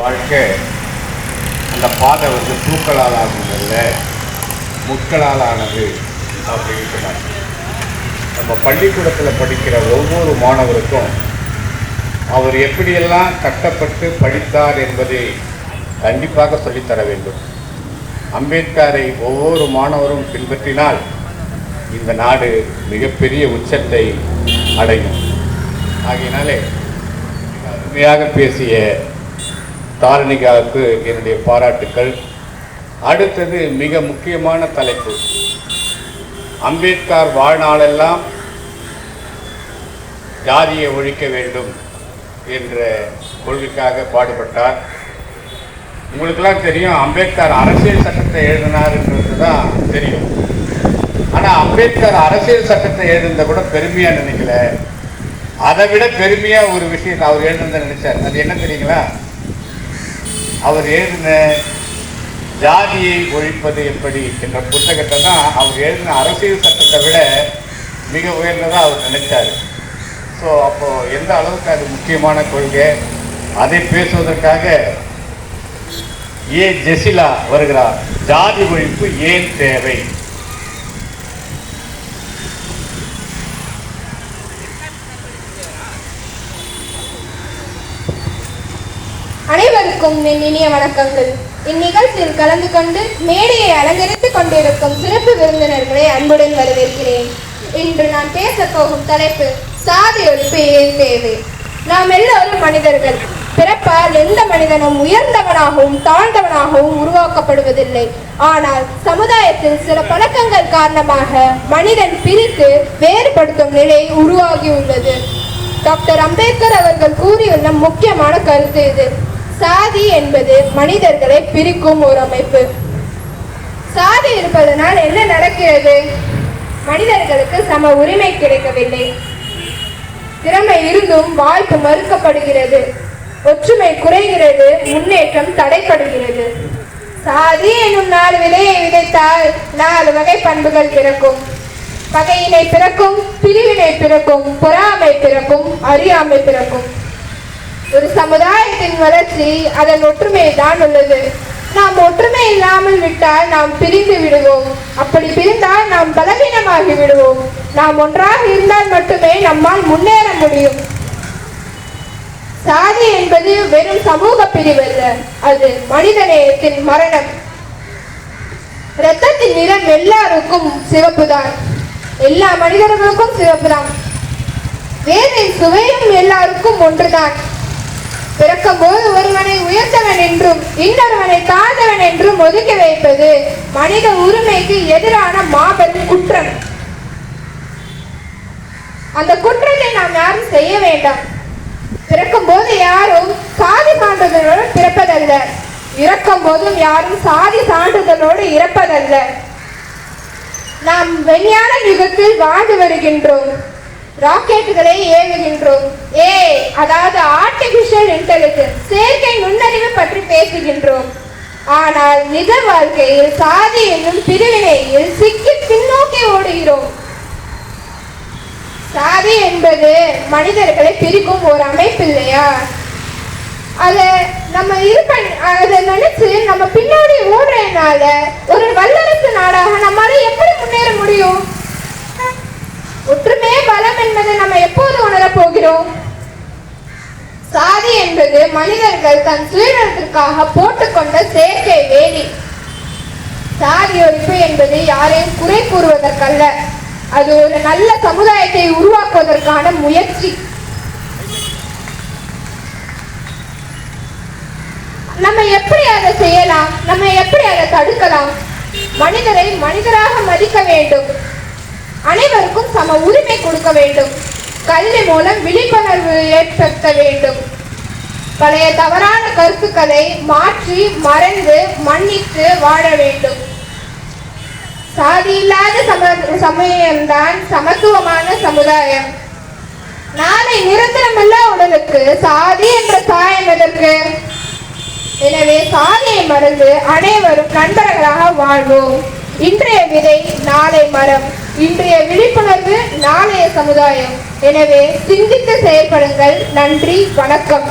வாழ்க்கை அந்த பாதை தூக்கலால் ஆனதில்ல, முட்களால் ஆனது அப்படின்னு சொன்னாங்க. நம்ம பள்ளிக்கூடத்தில் படிக்கிற ஒவ்வொரு மாணவருக்கும் அவர் எப்படியெல்லாம் கஷ்டப்பட்டு படித்தார் என்பதை கண்டிப்பாக சொல்லித்தர வேண்டும். அம்பேத்கரை ஒவ்வொரு மாணவரும் பின்பற்றினால் இந்த நாடு மிகப்பெரிய உச்சத்தை அடையும். ஆகையினாலே அருமையாக பேசிய தாரணிகாவுக்கு என்னுடைய பாராட்டுக்கள். அடுத்தது மிக முக்கியமான தலைப்பு. அம்பேத்கர் வாழ்நாளெல்லாம் ஜாதியை ஒழிக்க வேண்டும் என்ற கொள்கைக்காக பாடுபட்டார். உங்களுக்கெல்லாம் தெரியும், அம்பேத்கர் அரசியல் சட்டத்தை எழுதினார்ன்றது தான் தெரியும். ஆனால் அம்பேத்கர் அரசியல் சட்டத்தை எழுதுனதை கூட பெருமையாக நினைக்கல. அதை விட பெருமையாக ஒரு விஷயத்தை அவர் எழுதுனதை நினைச்சார். அது என்ன தெரியுங்களா? அவர் எழுதின ஜாதியை ஒழிப்பது எப்படி என்ற புத்தகத்தை தான் அவர் எழுதின அரசியல் சட்டத்தை விட மிக உயர்ந்ததாக அவர் நினைச்சார். ஸோ அப்போது எந்த அளவுக்கு அது முக்கியமான கொள்கை, அதை பேசுவதற்காக ஜெசிலா வருகிறார். ஜாதி ஒழிப்பு ஏன் தேவை? அனைவருக்கும் என் இனிய வணக்கங்கள். இந்நிகழ்ச்சியில் கலந்து கொண்டு மேடையை அலங்கரித்துக் கொண்டிருக்கும் சிறப்பு விருந்தினர்களை அன்புடன் வரவேற்கிறேன். இன்று நான் பேச போகும் தலைப்பு சாதி ஒழிப்பு ஏன் தேவை. நாம் எல்லோரும் மனிதர்கள். பிறப்பால் எந்த மனிதனும் உயர்ந்தவனாகவும் தாழ்ந்தவனாகவும் உருவாக்கப்படுவதில்லை. ஆனால் சமுதாயத்தில் சில பழக்கங்கள் காரணமாக மனிதன் பிரித்து வேறுபடுத்தும் நிலை உருவாகியுள்ளது. டாக்டர் அம்பேத்கர் அவர்கள் கூறியுள்ள முக்கியமான கருத்து இது. சாதி என்பது மனிதர்களை பிரிக்கும் ஒரு அமைப்பு. சாதி இருப்பதனால் என்ன நடக்கிறது? மனிதர்களுக்கு சம உரிமை கிடைக்கவில்லை. திறமை இருந்தும் வாய்ப்பு மறுக்கப்படுகிறது. ஒற்றுமை குறைகிறது. முன்னேற்றம் தடைப்படுகிறது. சாதி என்னும் 4 விதையை விதைத்தால் 4 வகை பண்புகள் பிறக்கும். பகையினை பிறக்கும், பிரிவினை பிறக்கும், பொறாமை பிறக்கும், அறியாமை பிறக்கும். ஒரு சமுதாயத்தின் வளர்ச்சி அதன் ஒற்றுமை தான் உள்ளது. நாம் ஒற்றுமை இல்லாமல் விட்டால் நாம் பிரிந்து விடுவோம். அப்படி பிரிந்தால் நாம் பலவீனமாகி விடுவோம். நாம் ஒன்றாக இருந்தால் மட்டுமே நம்மால் முன்னேற முடியும். சாதி என்பது வெறும் சமூக பிரிவல்ல, அது மனிதநேயத்தின் மரணம். இரத்தத்தின் நிறம் எல்லாருக்கும் சிவப்புதான். எல்லா மனிதர்களுக்கும் சிவப்புதான். வேரின் சுவையும் எல்லாருக்கும் ஒன்றுதான். பிறக்கும் போது ஒருவனை உயர்ந்தவன் என்றும் இன்னொருவனை தாழ்ந்தவன் என்றும் ஒதுக்கி வைப்பது மனித உரிமைக்கு எதிரான மாபெரும் குற்றம். அந்த குற்றத்தை நாம் யாரும் செய்ய வேண்டாம். பிறக்கும் போது யாரும் சாதி சான்றிதழோடு பிறப்பதல்ல. இறக்கும் போதும் யாரும் சாதி சான்றிதழோடு இறப்பதல்ல. நாம் விஞ்ஞான யுகத்தில் வாழ்ந்து வருகின்றோம். ராக்கெட்டுகளை ஏவுகின்றோம். அதாவது ஆர்டிபிஷியல் இன்டெலிஜென்ஸ், செயற்கை நுண்ணறிவு பற்றி பேசுகின்றோம். ஆனால் நிஜ வாழ்க்கையில் சாதி என்னும் பிரிவினையில் சிக்கி பின்னோக்கி ஓடுகிறோம். சாதி என்பது மனிதர்களை பிரிக்கும் ஒரு அமைப்பு இல்லையா? அதை நினைச்சு நம்ம பின்னாடி ஓடுறதுனால ஒரு வல்லரசு நாடாக நம்மளால எப்படி முன்னேற முடியும்? ஒற்றுமையே பலம் என்பதை நம்ம எப்போது உணரப் போகிறோம்? சாதி என்பது மனிதர்கள் தன் சுயநலத்திற்காக போட்டுக்கொண்ட செயற்கை வேலி. சாதி ஒழிப்பு என்பது யாரையும் குறை கூறுவதற்கல்ல, அது ஒரு நல்ல சமுதாயத்தை உருவாக்குவதற்கான முயற்சி. நம்ம எப்படி அதை செய்யலாம்? நம்ம எப்படி அதை தடுக்கலாம்? மனிதரை மனிதராக மதிக்க வேண்டும். அனைவருக்கும் சம உரிமை கொடுக்க வேண்டும். கல்வி மூலம் விழிப்புணர்வு ஏற்படுத்த வேண்டும். பழைய தவறான கருத்துக்களை மாற்றி மறந்து மன்னித்து வாழ வேண்டும். சாதி இல்லாத சமயம்தான் சமத்துவமான சமுதாயம். நாளை நிரந்தரமல்ல உடலுக்கு சாதி என்ற சாயம் எதற்கு? எனவே சாதியை மறந்து அனைவரும் நண்பர்களாக வாழ்வோம். இன்றைய விதை நாளை மரம். இன்றைய விழிப்புணர்வு நாளைய சமுதாயம். எனவே சிந்தித்து செயல்படுங்கள். நன்றி, வணக்கம்.